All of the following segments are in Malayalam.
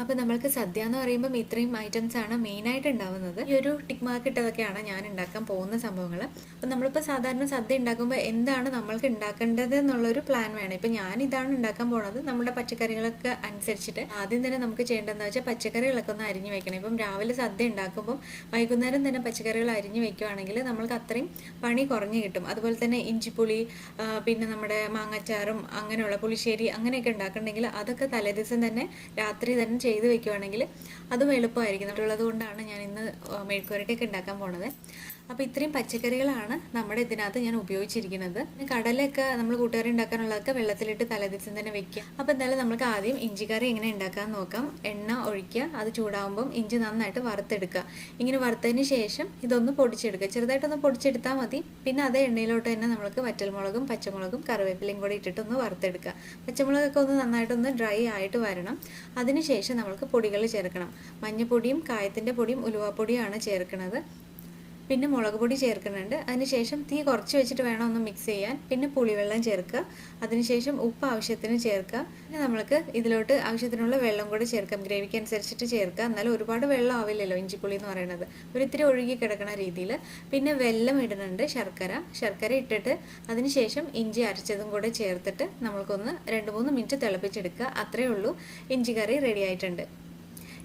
അപ്പോൾ നമ്മൾക്ക് സദ്യ എന്ന് പറയുമ്പോൾ ഇത്രയും ഐറ്റംസ് ആണ് മെയിനായിട്ട് ഉണ്ടാവുന്നത്. ഈ ഒരു ടിക്ക് മാർക്ക് ഇട്ടതൊക്കെയാണ് ഞാൻ ഉണ്ടാക്കാൻ പോകുന്ന സംഭവങ്ങൾ. അപ്പോൾ നമ്മളിപ്പോൾ സാധാരണ സദ്യ ഉണ്ടാക്കുമ്പോൾ എന്താണ് നമ്മൾക്ക് ഉണ്ടാക്കേണ്ടത് എന്നുള്ളൊരു പ്ലാൻ വേണം. ഇപ്പം ഞാൻ ഇതാണ് ഉണ്ടാക്കാൻ പോണത്. നമ്മുടെ പച്ചക്കറികളൊക്കെ അനുസരിച്ചിട്ട് ആദ്യം തന്നെ നമുക്ക് ചെയ്യേണ്ടതെന്ന് വെച്ചാൽ പച്ചക്കറികളൊക്കെ ഒന്ന് അരിഞ്ഞു വെക്കണം. ഇപ്പം രാവിലെ സദ്യ ഉണ്ടാക്കുമ്പം വൈകുന്നേരം തന്നെ പച്ചക്കറികൾ അരിഞ്ഞു വെക്കുകയാണെങ്കിൽ നമ്മൾക്ക് അത്രയും പണി കുറഞ്ഞു കിട്ടും. അതുപോലെ തന്നെ ഇഞ്ചിപ്പുളി, പിന്നെ നമ്മുടെ മാങ്ങാച്ചാറും അങ്ങനെയുള്ള പുളിശ്ശേരി അങ്ങനെയൊക്കെ ഉണ്ടാക്കുന്നുണ്ടെങ്കിൽ അതൊക്കെ തലേദിവസം തന്നെ രാത്രി തന്നെ ചെയ്ത് വെക്കുകയാണെങ്കിൽ അതും എളുപ്പമായിരിക്കും. ഉള്ളത് കൊണ്ടാണ് ഞാൻ ഇന്ന് മെഴുക്കുവരട്ടിയൊക്കെ ഉണ്ടാക്കാൻ പോണത്. അപ്പോൾ ഇത്രയും പച്ചക്കറികളാണ് നമ്മുടെ ഇതിനകത്ത് ഞാൻ ഉപയോഗിച്ചിരിക്കുന്നത്. കടലൊക്കെ നമ്മൾ കൂട്ടുകറി ഉണ്ടാക്കാനുള്ളതൊക്കെ വെള്ളത്തിലിട്ട് തലേദിവസം തന്നെ വെക്കുക. അപ്പോൾ എന്തായാലും നമുക്ക് ആദ്യം ഇഞ്ചിക്കറി എങ്ങനെ ഉണ്ടാക്കാമെന്ന് നോക്കാം. എണ്ണ ഒഴിക്കുക, അത് ചൂടാകുമ്പം ഇഞ്ചി നന്നായിട്ട് വറുത്തെടുക്കുക. ഇങ്ങനെ വറുത്തതിന് ശേഷം ഇതൊന്ന് പൊടിച്ചെടുക്കുക, ചെറുതായിട്ടൊന്ന് പൊടിച്ചെടുത്താൽ മതി. പിന്നെ അതേ എണ്ണയിലോട്ട് തന്നെ നമുക്ക് വറ്റൽമുളകും പച്ചമുളകും കറിവേപ്പിലയും കൂടി ഇട്ടിട്ടൊന്ന് വറുത്തെടുക്കുക. പച്ചമുളകൊക്കെ ഒന്ന് നന്നായിട്ടൊന്ന് ഡ്രൈ ആയിട്ട് വരണം. അതിനുശേഷം നമുക്ക് പൊടികൾ ചേർക്കണം. മഞ്ഞൾപ്പൊടിയും കായത്തിൻ്റെ പൊടിയും ഉലുവാപ്പൊടിയാണ് ചേർക്കുന്നത്. പിന്നെ മുളക് പൊടി ചേർക്കുന്നുണ്ട്. അതിനുശേഷം തീ കുറച്ച് വെച്ചിട്ട് വേണം ഒന്ന് മിക്സ് ചെയ്യാൻ. പിന്നെ പുളിവെള്ളം ചേർക്കുക. അതിനുശേഷം ഉപ്പ് ആവശ്യത്തിന് ചേർക്കുക. പിന്നെ നമ്മൾക്ക് ഇതിലോട്ട് ആവശ്യത്തിനുള്ള വെള്ളം കൂടി ചേർക്കാം, ഗ്രേവിക്ക് അനുസരിച്ചിട്ട് ചേർക്കുക. എന്നാലും ഒരുപാട് വെള്ളം ആവില്ലല്ലോ ഇഞ്ചിപ്പുളി എന്ന് പറയുന്നത്, ഒരിത്തിരി ഒഴുകി കിടക്കുന്ന രീതിയിൽ. പിന്നെ വെല്ലം ഇടുന്നുണ്ട്, ശർക്കര ഇട്ടിട്ട് അതിനുശേഷം ഇഞ്ചി അരച്ചതും കൂടെ ചേർത്തിട്ട് നമ്മൾക്കൊന്ന് 2-3 മിനിറ്റ് തിളപ്പിച്ചെടുക്കുക. അത്രയേ ഉള്ളൂ, ഇഞ്ചി കറി റെഡി ആയിട്ടുണ്ട്.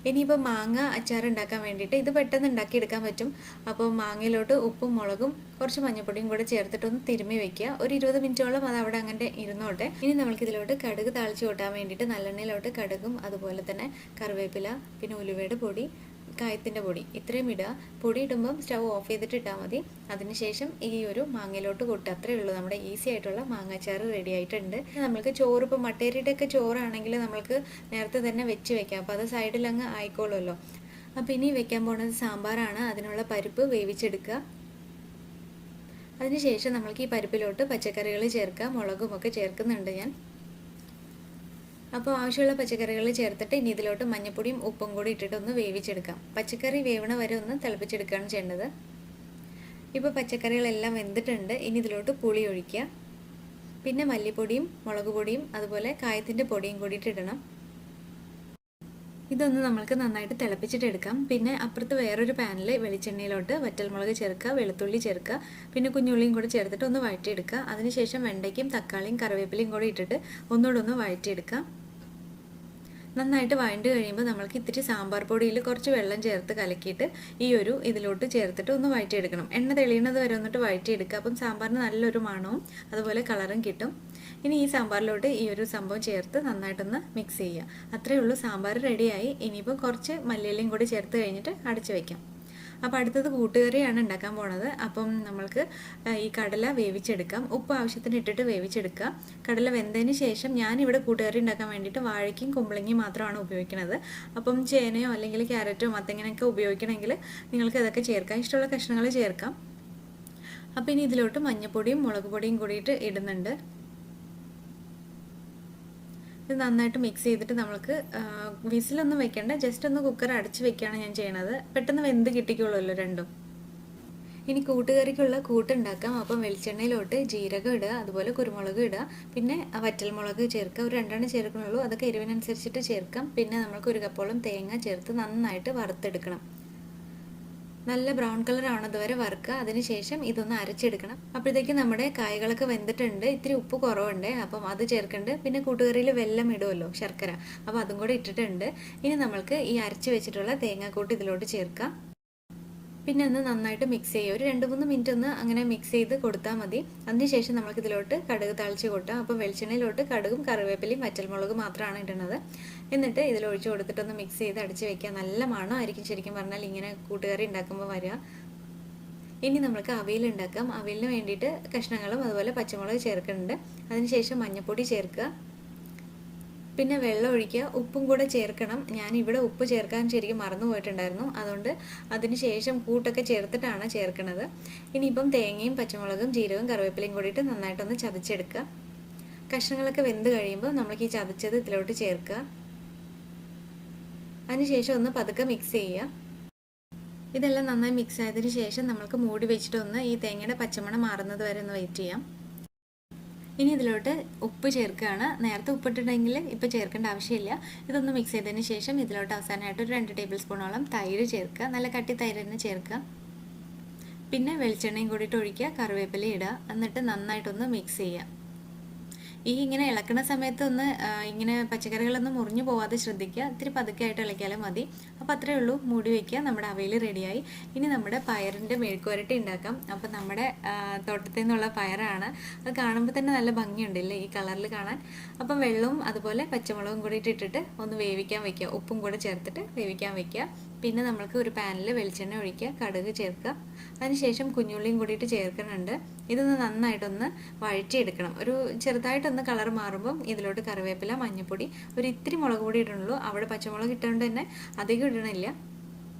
ഇനിയിപ്പോൾ മാങ്ങ അച്ചാർ ഉണ്ടാക്കാൻ വേണ്ടിയിട്ട് ഇത് പെട്ടെന്ന് ഉണ്ടാക്കിയെടുക്കാൻ പറ്റും. അപ്പോൾ മാങ്ങയിലോട്ട് ഉപ്പും മുളകും കുറച്ച് മഞ്ഞൾപ്പൊടിയും കൂടെ ചേർത്തിട്ടൊന്ന് തിരുമ്മി വെക്കുക. ഒരു 20 മിനിറ്റോളം അത് അവിടെ അങ്ങനെ ഇരുന്നോട്ടെ. ഇനി നമുക്കിതിലോട്ട് കടുക് താളിച്ച് കൂട്ടാൻ വേണ്ടിയിട്ട് നല്ലെണ്ണയിലോട്ട് കടുകും അതുപോലെ തന്നെ കറിവേപ്പില, പിന്നെ ഉലുവയുടെ പൊടി, കായത്തിൻ്റെ പൊടി ഇത്രയും ഇടുക. പൊടി ഇടുമ്പം സ്റ്റൗ ഓഫ് ചെയ്തിട്ട് ഇട്ടാൽ മതി. അതിനുശേഷം ഈ ഒരു മാങ്ങയിലോട്ട് കൊട്ടുക. അത്രയേ ഉള്ളൂ, നമ്മുടെ ഈസി ആയിട്ടുള്ള മാങ്ങാച്ചാറ് റെഡി ആയിട്ടുണ്ട്. നമുക്ക് ചോറ്, ഇപ്പോൾ മട്ടേരിയുടെയൊക്കെ ചോറാണെങ്കിൽ നമ്മൾക്ക് നേരത്തെ തന്നെ വെച്ച് വെക്കാം. അപ്പോൾ അത് സൈഡിലങ്ങ് ആയിക്കോളുമല്ലോ. അപ്പോൾ ഇനി വെക്കാൻ പോകുന്നത് സാമ്പാറാണ്. അതിനുള്ള പരിപ്പ് വേവിച്ചെടുക്കുക. അതിനുശേഷം നമ്മൾക്ക് ഈ പരിപ്പിലോട്ട് പച്ചക്കറികൾ ചേർക്കുക. മുളകുമൊക്കെ ചേർക്കുന്നുണ്ട് ഞാൻ. അപ്പോൾ ആവശ്യമുള്ള പച്ചക്കറികൾ ചേർത്തിട്ട് ഇനി ഇതിലോട്ട് മഞ്ഞൾപ്പൊടിയും ഉപ്പും കൂടി ഇട്ടിട്ട് ഒന്ന് വേവിച്ചെടുക്കാം. പച്ചക്കറി വേവണ വരെ ഒന്ന് തിളപ്പിച്ചെടുക്കുകയാണ് ചെയ്യേണ്ടത്. ഇപ്പോൾ പച്ചക്കറികളെല്ലാം വെന്തിട്ടുണ്ട്. ഇനി ഇതിലോട്ട് പുളി ഒഴിക്കുക. പിന്നെ മല്ലിപ്പൊടിയും മുളക് പൊടിയും അതുപോലെ കായത്തിൻ്റെ പൊടിയും കൂടിയിട്ട് ഇടണം. ഇതൊന്ന് നമ്മൾക്ക് നന്നായിട്ട് തിളപ്പിച്ചിട്ടെടുക്കാം. പിന്നെ അപ്പുറത്ത് വേറൊരു പാനിൽ വെളിച്ചെണ്ണയിലോട്ട് വറ്റൽമുളക് ചേർക്കുക, വെളുത്തുള്ളി ചേർക്കുക, പിന്നെ കുഞ്ഞുള്ളിയും കൂടി ചേർത്തിട്ട് ഒന്ന് വഴറ്റിയെടുക്കുക. അതിനുശേഷം വെണ്ടയ്ക്കും തക്കാളിയും കറിവേപ്പിലയും കൂടി ഇട്ടിട്ട് ഒന്നുകൂടെ ഒന്ന് വഴറ്റിയെടുക്കുക. നന്നായിട്ട് വഴണ്ട് കഴിയുമ്പോൾ നമ്മൾക്ക് ഇത്തിരി സാമ്പാർ പൊടിയിൽ കുറച്ച് വെള്ളം ചേർത്ത് കലക്കിയിട്ട് ഇതിലോട്ട് ചേർത്തിട്ട് ഒന്ന് വഴറ്റിയെടുക്കണം. എണ്ണ തെളിയുന്നത് വരെ വന്നിട്ട് വഴറ്റിയെടുക്കുക. അപ്പം സാമ്പാറിന് നല്ലൊരു മണവും അതുപോലെ കളറും കിട്ടും. ഇനി ഈ സാമ്പാറിലോട്ട് ഈ ഒരു സംഭവം ചേർത്ത് നന്നായിട്ടൊന്ന് മിക്സ് ചെയ്യുക. അത്രയേ ഉള്ളൂ, സാമ്പാർ റെഡിയായി. ഇനിയിപ്പോൾ കുറച്ച് മല്ലിയിലയും കൂടി ചേർത്ത് കഴിഞ്ഞിട്ട് അടച്ചു വയ്ക്കാം. അപ്പോൾ അടുത്തത് കൂട്ടുകറിയാണ് ഉണ്ടാക്കാൻ പോണത്. അപ്പം നമ്മൾക്ക് ഈ കടല വേവിച്ചെടുക്കാം. ഉപ്പ് ആവശ്യത്തിന് ഇട്ടിട്ട് വേവിച്ചെടുക്കുക. കടല വെന്തതിന് ശേഷം ഞാനിവിടെ കൂട്ടുകറി ഉണ്ടാക്കാൻ വേണ്ടിയിട്ട് വാഴയ്ക്കും കുമ്പളങ്ങയും മാത്രമാണ് ഉപയോഗിക്കുന്നത്. അപ്പം ചേനയോ അല്ലെങ്കിൽ ക്യാരറ്റോ മത്തങ്ങനൊക്കെ ഉപയോഗിക്കണമെങ്കിൽ നിങ്ങൾക്ക് അതൊക്കെ ചേർക്കാം, ഇഷ്ടമുള്ള കഷ്ണങ്ങൾ ചേർക്കാം. അപ്പോൾ ഇനി ഇതിലോട്ട് മഞ്ഞൾപ്പൊടിയും മുളക് പൊടിയും കൂടിയിട്ട് ഇടുന്നുണ്ട്. ഇത് നന്നായിട്ട് മിക്സ് ചെയ്തിട്ട് നമുക്ക് വിസിലൊന്നും വെക്കേണ്ട, ജസ്റ്റ് ഒന്ന് കുക്കർ അടച്ച് വെക്കുകയാണ് ഞാൻ ചെയ്യണത്. പെട്ടെന്ന് വെന്ത് കിട്ടിക്കുള്ളൂ രണ്ടും. ഇനി കൂട്ടുകറിക്കുള്ള കൂട്ടുണ്ടാക്കാം. അപ്പം വെളിച്ചെണ്ണയിലോട്ട് ജീരകം ഇടുക, അതുപോലെ കുരുമുളക് ഇടുക, പിന്നെ വറ്റൽമുളക് ചേർക്കുക. ഒരു 2 ചേർക്കണുള്ളൂ, അതൊക്കെ എരിവിനനുസരിച്ചിട്ട് ചേർക്കാം. പിന്നെ നമുക്ക് 1 കപ്പോളം തേങ്ങ ചേർത്ത് നന്നായിട്ട് വറുത്തെടുക്കണം. നല്ല ബ്രൗൺ കളർ ആവുന്നത് വരെ വറുക്കുക. അതിനുശേഷം ഇതൊന്ന് അരച്ചെടുക്കണം. അപ്പോഴത്തേക്ക് നമ്മുടെ കായ്കളൊക്കെ വെന്തിട്ടുണ്ട്. ഇത്തിരി ഉപ്പ് കുറവുണ്ട്, അപ്പം അത് ചേർക്കുന്നുണ്ട്. പിന്നെ കൂട്ടുകറിയിൽ വെല്ലം ഇടുമല്ലോ, ശർക്കര, അപ്പോൾ അതും കൂടെ ഇട്ടിട്ടുണ്ട്. ഇനി നമ്മൾക്ക് ഈ അരച്ച് വെച്ചിട്ടുള്ള തേങ്ങാക്കൂട്ട് ഇതിലോട്ട് ചേർക്കാം. പിന്നെ ഒന്ന് നന്നായിട്ട് മിക്സ് ചെയ്യുക. ഒരു 2-3 മിനിറ്റ് ഒന്ന് അങ്ങനെ മിക്സ് ചെയ്ത് കൊടുത്താൽ മതി. അതിനുശേഷം നമുക്ക് ഇതിലോട്ട് കടുക് താളിച്ച് കൊട്ടാം. അപ്പോൾ വെളിച്ചെണ്ണയിലോട്ട് കടുകും കറിവേപ്പിലയും വറ്റൽമുളകും മാത്രമാണ് ഇടുന്നത്. എന്നിട്ട് ഇതിലൊഴിച്ച് കൊടുത്തിട്ടൊന്ന് മിക്സ് ചെയ്ത് അടിച്ച് വയ്ക്കുക. നല്ല മണമായിരിക്കും ശരിക്കും പറഞ്ഞാൽ ഇങ്ങനെ കൂട്ടുകറി ഉണ്ടാക്കുമ്പോൾ വരിക. ഇനി നമുക്ക് അവിയൽ ഉണ്ടാക്കാം. അവിയലിന് വേണ്ടിയിട്ട് കഷ്ണങ്ങളും അതുപോലെ പച്ചമുളക് ചേർക്കുന്നുണ്ട്. അതിനുശേഷം മഞ്ഞൾപ്പൊടി ചേർക്കുക. പിന്നെ വെള്ളം ഒഴിക്കുക, ഉപ്പും കൂടെ ചേർക്കണം. ഞാനിവിടെ ഉപ്പ് ചേർക്കാൻ ശരിക്കും മറന്നു പോയിട്ടുണ്ടായിരുന്നു, അതുകൊണ്ട് അതിന് ശേഷം കൂട്ടൊക്കെ ചേർത്തിട്ടാണ് ചേർക്കുന്നത്. ഇനിയിപ്പം തേങ്ങയും പച്ചമുളകും ജീരകവും കറിവേപ്പിലയും കൂടിയിട്ട് നന്നായിട്ടൊന്ന് ചതച്ചെടുക്കുക. കഷ്ണങ്ങളൊക്കെ വെന്ത് കഴിയുമ്പോൾ നമുക്ക് ഈ ചതച്ചത് ഇതിലോട്ട് ചേർക്കുക. അതിനുശേഷം ഒന്ന് പതുക്കെ മിക്സ് ചെയ്യുക. ഇതെല്ലാം നന്നായി മിക്സ് ആയതിനു ശേഷം നമുക്ക് മൂടി വെച്ചിട്ടൊന്ന് ഈ തേങ്ങയുടെ പച്ചമണം മാറുന്നത് വരെ ഒന്ന് വെയിറ്റ് ചെയ്യാം. ഇനി ഇതിലോട്ട് ഉപ്പ് ചേർക്കുകയാണ്. നേരത്തെ ഉപ്പിട്ടിട്ടുണ്ടെങ്കിൽ ഇപ്പോൾ ചേർക്കേണ്ട ആവശ്യമില്ല. ഇതൊന്ന് മിക്സ് ചെയ്തതിന് ശേഷം ഇതിലോട്ട് അവസാനമായിട്ട് ഒരു 2 ടേബിൾ സ്പൂണോളം തൈര് ചേർക്കുക. നല്ല കട്ടി തൈര് തന്നെ ചേർക്കുക. പിന്നെ വെളിച്ചെണ്ണയും കൂടിയിട്ട് ഒഴിക്കുക, കറിവേപ്പില ഇടുക. എന്നിട്ട് നന്നായിട്ടൊന്ന് മിക്സ് ചെയ്യുക. ഇങ്ങനെ ഇളക്കുന്ന സമയത്ത് ഒന്ന് ഇങ്ങനെ പച്ചക്കറികളൊന്നും മുറിഞ്ഞു പോവാതെ ശ്രദ്ധിക്കുക. ഇത്തിരി പതുക്കെ ആയിട്ട് ഇളക്കിയാലും മതി. അപ്പോൾ അത്രയേ ഉള്ളൂ. മൂടി വയ്ക്കുക. നമ്മുടെ അവിയൽ റെഡിയായി. ഇനി നമ്മുടെ പയറിൻ്റെ മെഴുക്കുവരട്ടി ഉണ്ടാക്കാം. അപ്പോൾ നമ്മുടെ തോട്ടത്തിൽ നിന്നുള്ള പയറാണ്. അത് കാണുമ്പോൾ തന്നെ നല്ല ഭംഗിയുണ്ടല്ലേ ഈ കളറിൽ കാണാൻ. അപ്പം വെള്ളവും അതുപോലെ പച്ചമുളകും കൂടി ഇട്ടിട്ട് ഒന്ന് വേവിക്കാൻ വയ്ക്കുക. ഉപ്പും കൂടെ ചേർത്തിട്ട് വേവിക്കാൻ വയ്ക്കുക. പിന്നെ നമ്മൾക്ക് ഒരു പാനിൽ വെളിച്ചെണ്ണ ഒഴിക്കുക, കടുക് ചേർക്കുക. അതിനുശേഷം കുഞ്ഞുള്ളിയും കൂടിയിട്ട് ചേർക്കുന്നുണ്ട്. ഇതൊന്ന് നന്നായിട്ടൊന്ന് വഴറ്റിയെടുക്കണം. ഒരു ചെറുതായിട്ടൊന്ന് കളർ മാറുമ്പം ഇതിലോട്ട് കറിവേപ്പില, മഞ്ഞൾപ്പൊടി, ഒരു ഇത്തിരി മുളക് പൊടി ഇടണുള്ളൂ. അവിടെ പച്ചമുളക് ഇട്ടുകൊണ്ട് തന്നെ അധികം ഇടണില്ല.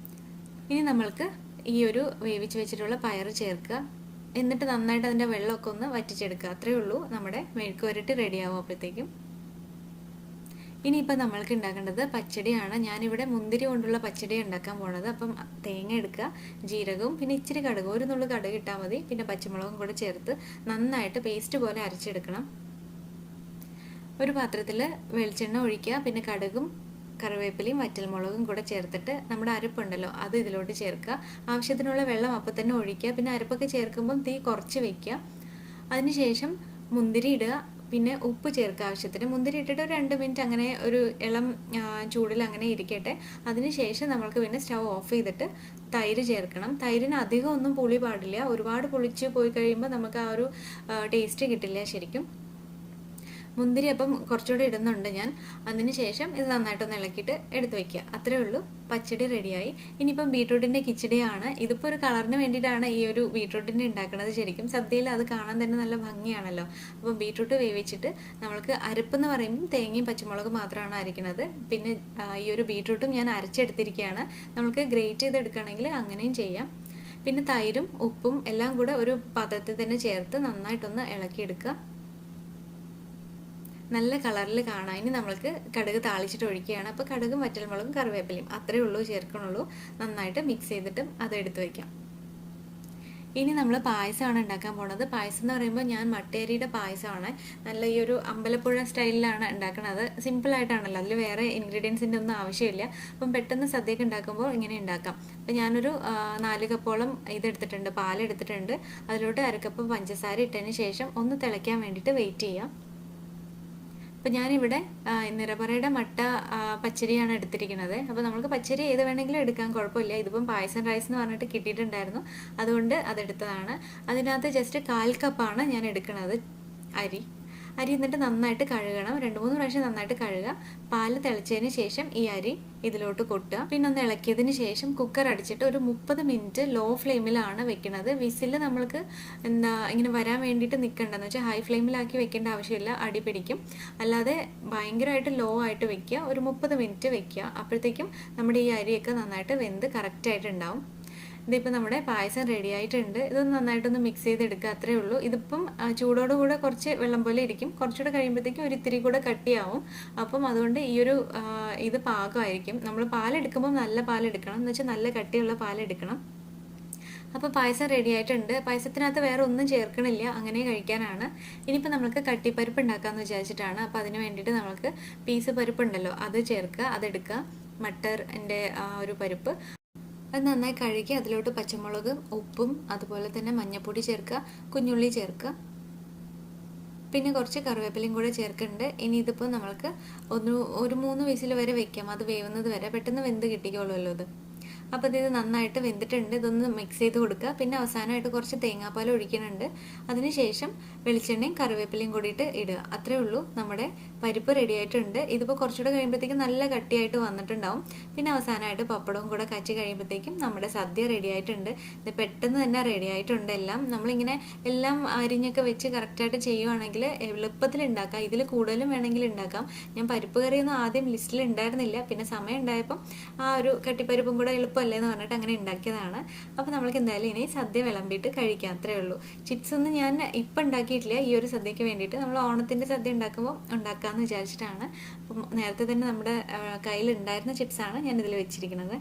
ഇനി നമ്മൾക്ക് ഈ ഒരു വേവിച്ച് വെച്ചിട്ടുള്ള പയർ ചേർക്കുക. എന്നിട്ട് നന്നായിട്ട് അതിൻ്റെ വെള്ളമൊക്കെ ഒന്ന് വറ്റിച്ചെടുക്കുക. അത്രയേ ഉള്ളൂ. നമ്മുടെ മെഴുക്കുവരട്ടി റെഡിയാവും അപ്പോഴത്തേക്കും. ഇനിയിപ്പോൾ നമ്മൾക്ക് ഉണ്ടാക്കേണ്ടത് പച്ചടിയാണ്. ഞാനിവിടെ മുന്തിരി കൊണ്ടുള്ള പച്ചടി ഉണ്ടാക്കാൻ പോണത്. അപ്പം തേങ്ങ എടുക്കുക, ജീരകവും പിന്നെ ഇച്ചിരി കടുക്, ഒരു നുള്ളു കടുക് ഇട്ടാൽ മതി. പിന്നെ പച്ചമുളകും കൂടെ ചേർത്ത് നന്നായിട്ട് പേസ്റ്റ് പോലെ അരച്ചെടുക്കണം. ഒരു പാത്രത്തിൽ വെളിച്ചെണ്ണ ഒഴിക്കുക. പിന്നെ കടുകും കറിവേപ്പിലയും വറ്റൽമുളകും കൂടെ ചേർത്തിട്ട് നമ്മുടെ അരപ്പുണ്ടല്ലോ അത് ഇതിലോട്ട് ചേർക്കുക. ആവശ്യത്തിനുള്ള വെള്ളം അപ്പം തന്നെ ഒഴിക്കുക. പിന്നെ അരപ്പൊക്കെ ചേർക്കുമ്പം തീ കുറച്ച് വയ്ക്കുക. അതിനുശേഷം മുന്തിരി ഇടുക. പിന്നെ ഉപ്പ് ചേർക്കുക ആവശ്യത്തിന്. മുന്തിരി ഇട്ടിട്ട് ഒരു 2 മിനിറ്റ് അങ്ങനെ ഒരു ഇളം ചൂടിൽ അങ്ങനെ ഇരിക്കട്ടെ. അതിനുശേഷം നമ്മൾക്ക് പിന്നെ സ്റ്റൗ ഓഫ് ചെയ്തിട്ട് തൈര് ചേർക്കണം. തൈരിന് അധികം ഒന്നും പുളി പാടില്ല. ഒരുപാട് പുളിച്ച് പോയി കഴിയുമ്പോൾ നമുക്ക് ആ ഒരു ടേസ്റ്റ് കിട്ടില്ല ശരിക്കും. മുന്തിരി അപ്പം കുറച്ചുകൂടെ ഇടുന്നുണ്ട് ഞാൻ. അതിന് ശേഷം ഇത് നന്നായിട്ടൊന്ന് ഇളക്കിയിട്ട് എടുത്ത് വയ്ക്കുക. അത്രേ ഉള്ളൂ. പച്ചടി റെഡിയായി. ഇനിയിപ്പം ബീട്രൂട്ടിൻ്റെ കിച്ചടിയാണ്. ഇതിപ്പോൾ ഒരു കളറിന് വേണ്ടിയിട്ടാണ് ഈ ഒരു ബീട്രൂട്ടിൻ്റെ ഉണ്ടാക്കുന്നത്. ശരിക്കും സദ്യയിൽ അത് കാണാൻ തന്നെ നല്ല ഭംഗിയാണല്ലോ. അപ്പം ബീട്രൂട്ട് വേവിച്ചിട്ട് നമ്മൾക്ക് അരപ്പെന്ന് പറയുമ്പോൾ തേങ്ങയും പച്ചമുളകും മാത്രമാണ് അരയ്ക്കുന്നത്. പിന്നെ ഈ ഒരു ബീട്രൂട്ടും ഞാൻ അരച്ചെടുത്തിരിക്കുകയാണ്. നമുക്ക് ഗ്രേറ്റ് ചെയ്തെടുക്കുകയാണെങ്കിൽ അങ്ങനെയും ചെയ്യാം. പിന്നെ തൈരും ഉപ്പും എല്ലാം കൂടെ ഒരു പാത്രത്തിൽ തന്നെ ചേർത്ത് നന്നായിട്ടൊന്ന് ഇളക്കിയെടുക്കുക. നല്ല കളറിൽ കാണാം. ഇനി നമ്മൾക്ക് കടുക് താളിച്ചിട്ട് ഒഴിക്കുകയാണ്. അപ്പോൾ കടുകും വറ്റൽമുളകും കറിവേപ്പിലയും അത്രയേ ഉള്ളൂ ചേർക്കണുള്ളൂ. നന്നായിട്ട് മിക്സ് ചെയ്തിട്ടും അത് എടുത്ത് വയ്ക്കാം. ഇനി നമ്മൾ പായസമാണ് ഉണ്ടാക്കാൻ പോണത്. പായസം എന്ന് പറയുമ്പോൾ ഞാൻ മട്ടേരിയുടെ പായസമാണ്. നല്ല ഈ ഒരു അമ്പലപ്പുഴ സ്റ്റൈലിലാണ് ഉണ്ടാക്കുന്നത്. സിമ്പിളായിട്ടാണല്ലോ, അതിൽ വേറെ ഇൻഗ്രീഡിയൻസിൻ്റെ ഒന്നും ആവശ്യമില്ല. അപ്പം പെട്ടെന്ന് സദ്യയൊക്കെ ഉണ്ടാക്കുമ്പോൾ ഇങ്ങനെ ഉണ്ടാക്കാം. അപ്പം ഞാനൊരു 4 കപ്പോളം ഇതെടുത്തിട്ടുണ്ട്, പാലെടുത്തിട്ടുണ്ട്. അതിലോട്ട് 1/2 കപ്പ് പഞ്ചസാര ഇട്ടതിന് ശേഷം ഒന്ന് തിളയ്ക്കാൻ വേണ്ടിയിട്ട് വെയിറ്റ് ചെയ്യാം. അപ്പം ഞാനിവിടെ നിറപറയുടെ മട്ട പച്ചരിയാണ് എടുത്തിരിക്കുന്നത്. അപ്പോൾ നമുക്ക് പച്ചരി ഏത് വേണമെങ്കിലും എടുക്കാൻ കുഴപ്പമില്ല. ഇതിപ്പം പായസം റൈസ് എന്ന് പറഞ്ഞിട്ട് കിട്ടിയിട്ടുണ്ടായിരുന്നു, അതുകൊണ്ട് അതെടുത്തതാണ്. അതിനകത്ത് ജസ്റ്റ് 1/4 കപ്പാണ് ഞാൻ എടുക്കുന്നത് അരി. എന്നിട്ട് നന്നായിട്ട് കഴുകണം. 2-3 പ്രാവശ്യം നന്നായിട്ട് കഴുകുക. പാല് തിളച്ചതിന് ശേഷം ഈ അരി ഇതിലോട്ട് കൊട്ടുക. പിന്നെ ഒന്ന് ഇളക്കിയതിന് ശേഷം കുക്കർ അടിച്ചിട്ട് ഒരു 30 മിനിറ്റ് ലോ ഫ്ലെയിമിലാണ് വെക്കുന്നത്. വിസിൽ നമ്മൾക്ക് ഇങ്ങനെ വരാൻ വേണ്ടിയിട്ട് നിൽക്കേണ്ടതെന്ന് വെച്ചാൽ ഹൈ ഫ്ലെയിമിലാക്കി വെക്കേണ്ട ആവശ്യമില്ല, അടി പിടിക്കും. അല്ലാതെ ഭയങ്കരമായിട്ട് ലോ ആയിട്ട് വെക്കുക. ഒരു 30 മിനിറ്റ് വെക്കുക. അപ്പോഴത്തേക്കും നമ്മുടെ ഈ അരിയൊക്കെ നന്നായിട്ട് വെന്ത് കറക്റ്റായിട്ടുണ്ടാവും. ഇതിപ്പോൾ നമ്മുടെ പായസം റെഡി ആയിട്ടുണ്ട്. ഇതൊന്ന് നന്നായിട്ടൊന്ന് മിക്സ് ചെയ്തെടുക്കുക. അത്രേ ഉള്ളൂ. ഇതിപ്പം ചൂടോടുകൂടെ കുറച്ച് വെള്ളം പോലെ ഇരിക്കും. കുറച്ചുകൂടെ കഴിയുമ്പോഴത്തേക്കും ഒരു ഇത്തിരി കൂടെ കട്ടിയാവും. അപ്പം അതുകൊണ്ട് ഈ ഒരു ഇത് പാകമായിരിക്കും. നമ്മൾ പാലെടുക്കുമ്പോൾ നല്ല പാലെടുക്കണം, എന്ന് വെച്ചാൽ നല്ല കട്ടിയുള്ള പാലെടുക്കണം. അപ്പോൾ പായസം റെഡി ആയിട്ടുണ്ട്. പായസത്തിനകത്ത് വേറെ ഒന്നും ചേർക്കണില്ല, അങ്ങനെ കഴിക്കാനാണ്. ഇനിയിപ്പോൾ നമുക്ക് കട്ടിപ്പരിപ്പ് ഉണ്ടാക്കാമെന്ന് വിചാരിച്ചിട്ടാണ്. അപ്പോൾ അതിന് വേണ്ടിയിട്ട് നമുക്ക് പീസ് പരിപ്പുണ്ടല്ലോ അത് ചേർക്കുക, അതെടുക്കുക. മട്ടറിൻ്റെ ഒരു പരിപ്പ് അത് നന്നായി കഴുകി അതിലോട്ട് പച്ചമുളകും ഉപ്പും അതുപോലെ തന്നെ മഞ്ഞൾപ്പൊടി ചേർക്കുക, കുഞ്ഞുള്ളി ചേർക്കുക, പിന്നെ കുറച്ച് കറിവേപ്പിലയും കൂടെ ചേർക്കുന്നുണ്ട്. ഇനി ഇതിപ്പോൾ നമ്മൾക്ക് ഒരു 3 വിസിൽ വരെ വെക്കാം. അത് വേവുന്നത് വരെ പെട്ടെന്ന് വെന്ത് കിട്ടിക്കോളുമല്ലോ ഇത്. അപ്പോൾ ഇത് നന്നായിട്ട് വെന്തിട്ടുണ്ട്. ഇതൊന്ന് മിക്സ് ചെയ്ത് കൊടുക്കുക. പിന്നെ അവസാനമായിട്ട് കുറച്ച് തേങ്ങാപ്പാൽ ഒഴിക്കുന്നുണ്ട്. അതിനുശേഷം വെളിച്ചെണ്ണയും കറിവേപ്പിലയും കൂടിയിട്ട് ഇടുക. അത്രേ ഉള്ളൂ. നമ്മുടെ പരിപ്പ് റെഡി ആയിട്ടുണ്ട്. ഇതിപ്പോൾ കുറച്ചുകൂടെ കഴിയുമ്പോഴത്തേക്കും നല്ല കട്ടിയായിട്ട് വന്നിട്ടുണ്ടാവും. പിന്നെ അവസാനമായിട്ട് പപ്പടവും കൂടെ കാച്ചി കഴിയുമ്പോഴത്തേക്കും നമ്മുടെ സദ്യ റെഡി ആയിട്ടുണ്ട്. ഇത് പെട്ടെന്ന് തന്നെ റെഡി ആയിട്ടുണ്ട് എല്ലാം. നമ്മളിങ്ങനെ എല്ലാം അരിഞ്ഞൊക്കെ വെച്ച് കറക്റ്റായിട്ട് ചെയ്യുവാണെങ്കിൽ എളുപ്പത്തിൽ ഉണ്ടാക്കാം. ഇതിൽ കൂടുതലും വേണമെങ്കിൽ ഉണ്ടാക്കാം. ഞാൻ പരിപ്പ് കറിയൊന്നും ആദ്യം ലിസ്റ്റിൽ ഉണ്ടായിരുന്നില്ല. പിന്നെ സമയം ഉണ്ടായപ്പം ആ ഒരു കട്ടിപ്പരിപ്പും കൂടെ എളുപ്പമല്ലേന്ന് പറഞ്ഞിട്ട് അങ്ങനെ ഉണ്ടാക്കിയതാണ്. അപ്പോൾ നമ്മൾക്ക് എന്തായാലും ഇനി സദ്യ വിളമ്പിയിട്ട് കഴിക്കാം. അത്രേ ഉള്ളൂ. ചിപ്സ് ഒന്നും ഞാൻ ഇപ്പം ഉണ്ടാക്കിയിട്ടില്ല. ഈ ഒരു സദ്യക്ക് വേണ്ടിയിട്ട് നമ്മൾ ഓണത്തിൻ്റെ സദ്യ ഉണ്ടാക്കുമ്പോൾ ഉണ്ടാക്കാമെന്ന് വിചാരിച്ചിട്ടാണ്. അപ്പം നേരത്തെ തന്നെ നമ്മുടെ കയ്യിൽ ഉണ്ടായിരുന്ന ചിപ്സാണ് ഞാനിതിൽ വെച്ചിരിക്കുന്നത്.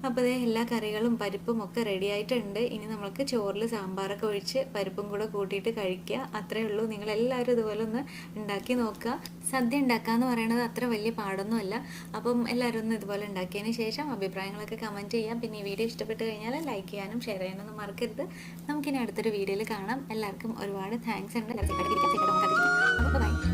അപ്പോൾ അതേ എല്ലാ കറികളും പരിപ്പും ഒക്കെ റെഡി ആയിട്ടുണ്ട്. ഇനി നമുക്ക് ചോറിൽ സാമ്പാറൊക്കെ ഒഴിച്ച് പരിപ്പും കൂടെ കൂട്ടിയിട്ട് കഴിക്കുക. അത്രയേ ഉള്ളൂ. നിങ്ങളെല്ലാവരും ഇതുപോലെ ഒന്ന് ഉണ്ടാക്കി നോക്കുക. സദ്യ ഉണ്ടാക്കുക എന്ന് പറയുന്നത് അത്ര വലിയ പാടൊന്നുമല്ല. അപ്പം എല്ലാവരും ഒന്ന് ഇതുപോലെ ഉണ്ടാക്കിയതിന് ശേഷം അഭിപ്രായങ്ങളൊക്കെ കമൻറ്റ് ചെയ്യാം. പിന്നെ ഈ വീഡിയോ ഇഷ്ടപ്പെട്ട് കഴിഞ്ഞാൽ ലൈക്ക് ചെയ്യാനും ഷെയർ ചെയ്യാനൊന്നും മറക്കരുത്. നമുക്കിനി അടുത്തൊരു വീഡിയോയിൽ കാണാം. എല്ലാവർക്കും ഒരുപാട് താങ്ക്സ് ഉണ്ട്. അപ്പോൾ ബൈ.